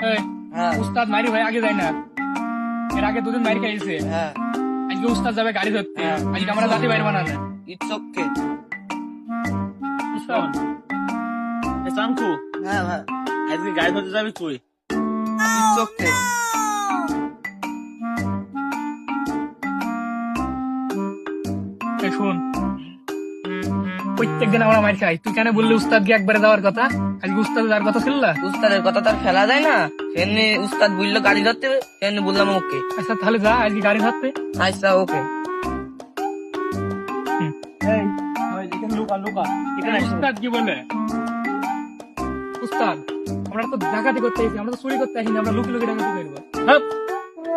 হ্যাঁ উস্তাদ মারি ভাই আগে যায় না, এর আগে দুদিন মারি খাইছে। হ্যাঁ আজকে উস্তাদ যাবে গাড়ি ধরতে, হ্যাঁ। আজকে আমরা জাতি বাইরে বানানে। It's okay. চাঙ্কু হ্যাঁ হ্যাঁ আজকে গাড়ি ধরতে যাবি তুই? It's okay. এই শোন, প্রত্যেকদিন আমরা মার খাই, তুই কেন বললি উস্তাদকে একবারে যাওয়ার কথা? আজকে উস্তাদ যাওয়ার কথা ছিল না? উস্তাদের কথা তার ফেলা যায় না, সেমনি উস্তাদ বললো গাড়ি ধরতে, সেমনি বললাম ওকে। আচ্ছা তাহলে যা আজকে গাড়ি ধরতে। আচ্ছা ওকে। লুকা লুকা এখানে উস্তাদ কি বলে? উস্তাদ আমরা তো ডাকাতি করতে এসেছি, আমরা তো চুরি করতে আসিনি, আমরা লুকি লুকি ডাকাতি করবো।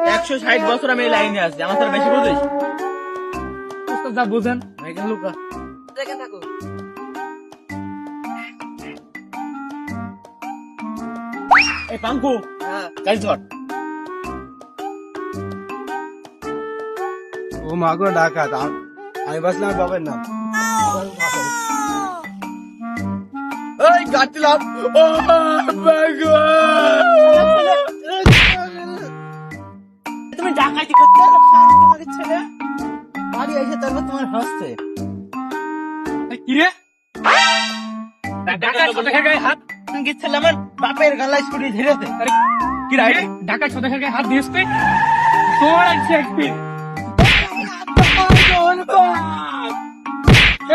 160 বছর আমি এই লাইনে আছি, আমার তার বেশি বুঝিস? উস্তাদ যা বোঝেন। এখানে লুকা। দেখে থাকো। এই পাঙ্কু হ্যাঁ গাড়ি ধর। ও মাগো ডাকাত, আমি বাসলাম বাবার নাম। এই গাছিলাম। ও মাগো, তুমি ডাকাতি করতে এলো? তোমাকে ছেলে বাড়ি এসে তারপর তোমার হাসছে। কি রে ডাকাত সদাকের গায়ে হাত? তুমি ছেলে আমার বাপের গালায় ছুরি ধরেছে। আরে কি রে ডাকাত সদাকের গায়ে হাত দিস তুই? তোর আছে একদিন।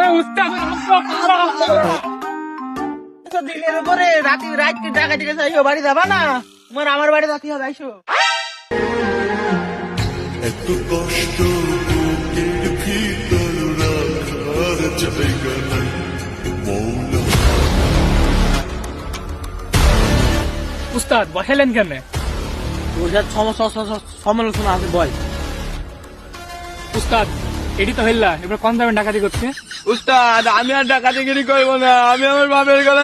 এই উস্তাদ দিনের উপরে রাতে রাতকে ডাকাতি করে আইসো, বাড়ি যাবা না? তোমার আমার বাড়ি রাতে হবে, আইসো। এত কষ্ট বুকের ভিতর রাখার জায়গা নাই মৌলা। উস্তাদ বসালেন কেন? তোর যা সমালোচনা আছে বল। উস্তাদ এটি তো হইলা, এবার কোন যাবেন ডাকাতি করতে? উস্তাদ আমি আর ডাকাতিগিরি করবো না, আমি আমার বাপের গলা